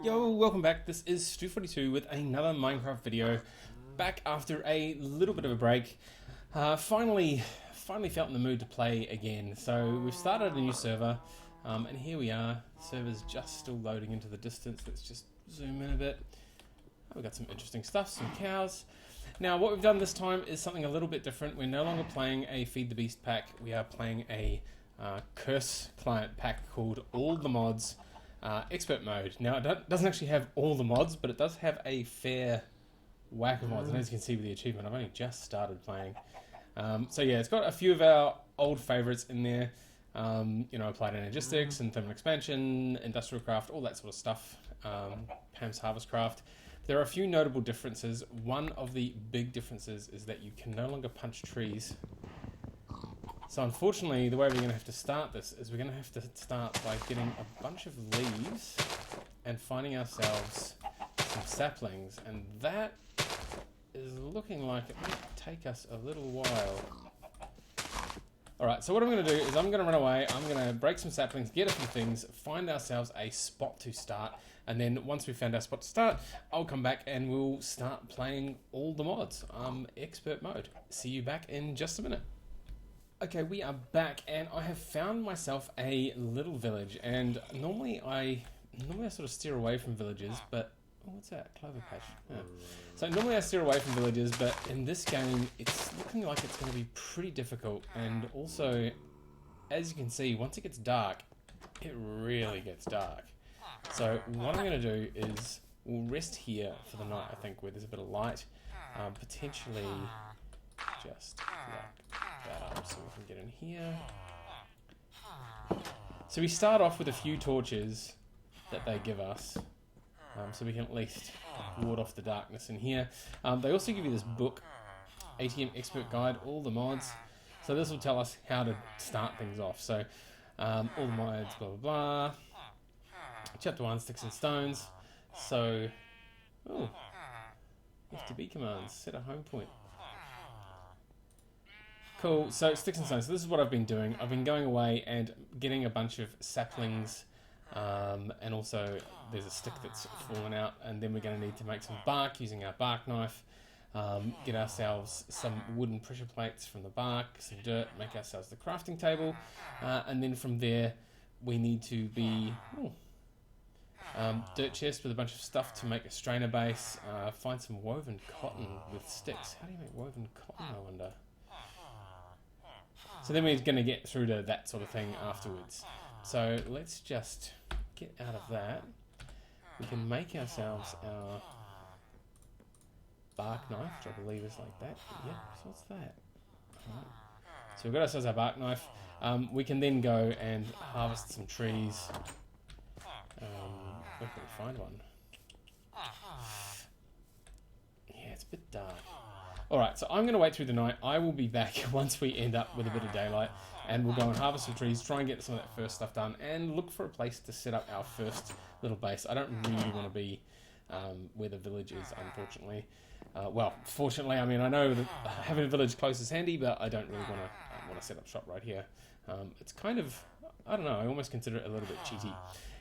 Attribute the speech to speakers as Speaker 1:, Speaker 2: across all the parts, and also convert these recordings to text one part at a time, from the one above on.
Speaker 1: Yo, welcome back. This is Stu42 with another Minecraft video. Back after a little bit of a break. Finally felt in the mood to play again. So we've started a new server, and here we are. The server's just still loading into the distance. Let's just zoom in a bit. We've got some interesting stuff, some cows. Now what we've done this time is something a little bit different. We're no longer playing a Feed the Beast pack. We are playing a Curse client pack called All the Mods. Expert mode. Now it doesn't actually have all the mods, but it does have a fair whack of mods, and as you can see with the achievement, I've only just started playing. So yeah, it's got a few of our old favourites in there. You know, Applied Energistics and Thermal Expansion, Industrial Craft, all that sort of stuff. Pam's Harvest Craft. There are a few notable differences. One of the big differences is that you can no longer punch trees. So unfortunately, the way we're going to have to start this is we're going to have to start by getting a bunch of leaves and finding ourselves some saplings, and that is looking like it might take us a little while. Alright, so what I'm going to do is I'm going to run away, I'm going to break some saplings, get a few things, find ourselves a spot to start, and then once we've found our spot to start, I'll come back and we'll start playing all the mods, expert mode. See you back in just a minute. Okay, we are back, and I have found myself a little village, and normally I sort of steer away from villages, but oh, what's that? Clover patch. Yeah. So normally I steer away from villages, but in this game it's looking like it's going to be pretty difficult, and also, as you can see, once it gets dark, it really gets dark. So what I'm going to do is we'll rest here for the night, I think, where there's a bit of light, potentially just like that up so we can get in here. So we start off with a few torches that they give us, so we can at least ward off the darkness in here. They also give you this book, ATM Expert Guide, all the mods. So this will tell us how to start things off. So all the mods, blah blah blah. Chapter 1, Sticks and Stones. So, oh, FTB commands, set a home point. Cool, so Sticks and Stones, so this is what I've been doing. I've been going away and getting a bunch of saplings, and also there's a stick that's fallen out, and then we're going to need to make some bark using our bark knife, get ourselves some wooden pressure plates from the bark, some dirt, make ourselves the crafting table, and then from there we need to be... dirt chest with a bunch of stuff to make a strainer base, find some woven cotton with sticks. How do you make woven cotton, I wonder? So then we're going to get through to that sort of thing afterwards. So let's just get out of that. We can make ourselves our bark knife, which I believe is like that. Yeah, so what's that? Right. So we've got ourselves our bark knife. We can then go and harvest some trees. Where can we find one? Yeah, it's a bit dark. Alright, so I'm going to wait through the night. I will be back once we end up with a bit of daylight, and we'll go and harvest some trees, try and get some of that first stuff done, and look for a place to set up our first little base. I don't really want to be where the village is, unfortunately. Well, fortunately, I mean, I know that having a village close is handy, but I don't really want to set up shop right here. It's kind of, I don't know, I almost consider it a little bit cheaty.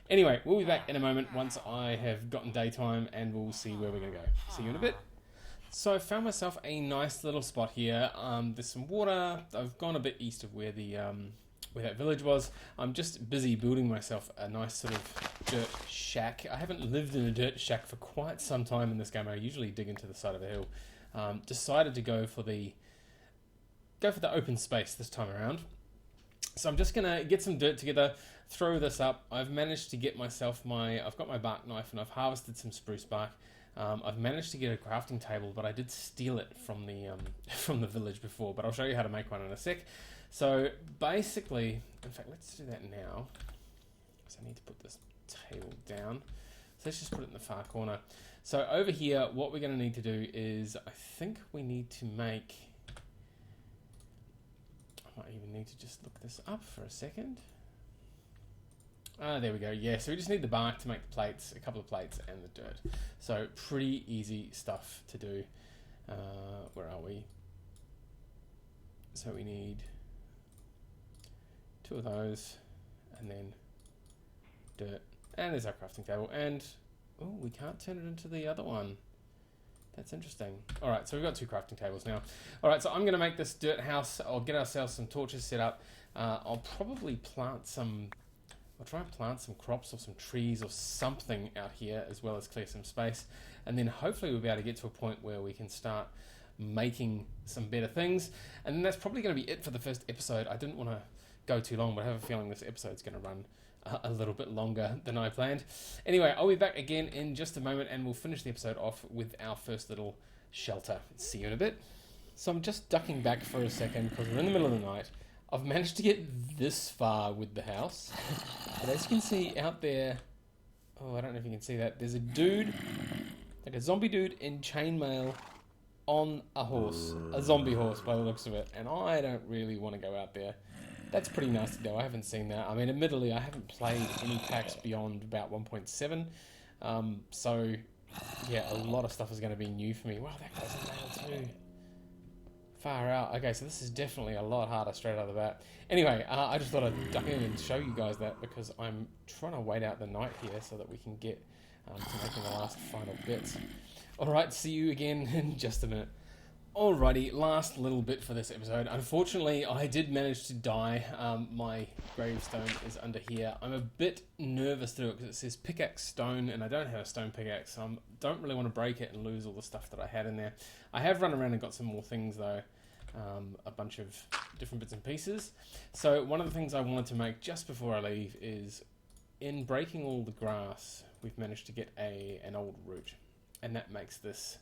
Speaker 1: Anyway, we'll be back in a moment once I have gotten daytime, and we'll see where we're going to go. See you in a bit. So I found myself a nice little spot here. There's some water. I've gone a bit east of where the where that village was. I'm just busy building myself a nice sort of dirt shack. I haven't lived in a dirt shack for quite some time in this game. I usually dig into the side of a hill. Decided to go for the open space this time around. So I'm just gonna get some dirt together, throw this up. I've managed to get myself I've got my bark knife, and I've harvested some spruce bark. I've managed to get a crafting table, but I did steal it from the from the village before, but I'll show you how to make one in a sec. So basically, in fact, let's do that now, because I need to put this table down. So let's just put it in the far corner. So over here, what we're going to need to do is, I think we need to make, I might even need to just look this up for a second. There we go. Yeah, so we just need the bark to make the plates, a couple of plates, and the dirt. So pretty easy stuff to do. Where are we? So we need 2 of those, and then dirt And there's our crafting table. And, oh, we can't turn it into the other one. That's interesting. Alright, so we've got 2 crafting tables now. Alright, so I'm going to make this dirt house. I'll get ourselves some torches set up. I'll probably plant some... I'll try and plant some crops or some trees or something out here, as well as clear some space. And then hopefully we'll be able to get to a point where we can start making some better things. And then that's probably going to be it for the first episode. I didn't want to go too long, but I have a feeling this episode's going to run a little bit longer than I planned. Anyway, I'll be back again in just a moment, and we'll finish the episode off with our first little shelter. See you in a bit. So I'm just ducking back for a second because we're in the middle of the night. I've managed to get this far with the house, but as you can see out there, oh, I don't know if you can see that, there's a dude, like a zombie dude in chainmail on a horse, a zombie horse by the looks of it, and I don't really want to go out there. That's pretty nasty though. I haven't seen that. I mean, admittedly, I haven't played any packs beyond about 1.7. So, yeah, a lot of stuff is going to be new for me. Wow, that guy's a nail too. Far out. Okay, so this is definitely a lot harder straight out of the bat. Anyway, I just thought I'd duck in and show you guys that because I'm trying to wait out the night here so that we can get to making the last final bits. Alright, see you again in just a minute. Alrighty, last little bit for this episode. Unfortunately, I did manage to die. My gravestone is under here. I'm a bit nervous to do it because it says pickaxe stone, and I don't have a stone pickaxe, so I don't really want to break it and lose all the stuff that I had in there. I have run around and got some more things though, a bunch of different bits and pieces. So one of the things I wanted to make just before I leave is, in breaking all the grass, we've managed to get an old root, and that makes this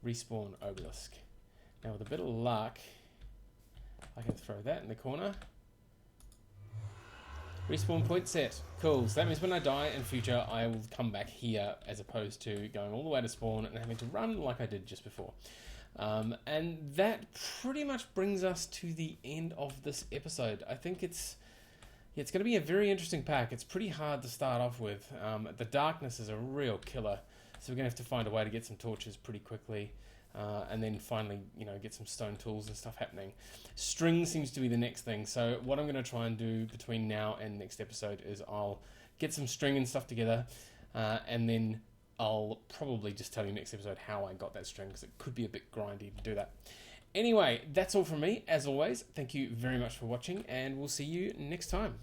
Speaker 1: respawn obelisk. Now with a bit of luck, I can throw that in the corner. Respawn point set. Cool. So that means when I die in future, I will come back here as opposed to going all the way to spawn and having to run like I did just before. And that pretty much brings us to the end of this episode. I think it's going to be a very interesting pack. It's pretty hard to start off with. The darkness is a real killer, so we're going to have to find a way to get some torches pretty quickly. And then finally, get some stone tools and stuff happening. String seems to be the next thing. So what I'm going to try and do between now and next episode is I'll get some string and stuff together, and then I'll probably just tell you next episode how I got that string, because it could be a bit grindy to do that. Anyway, that's all from me. As always, thank you very much for watching, and we'll see you next time.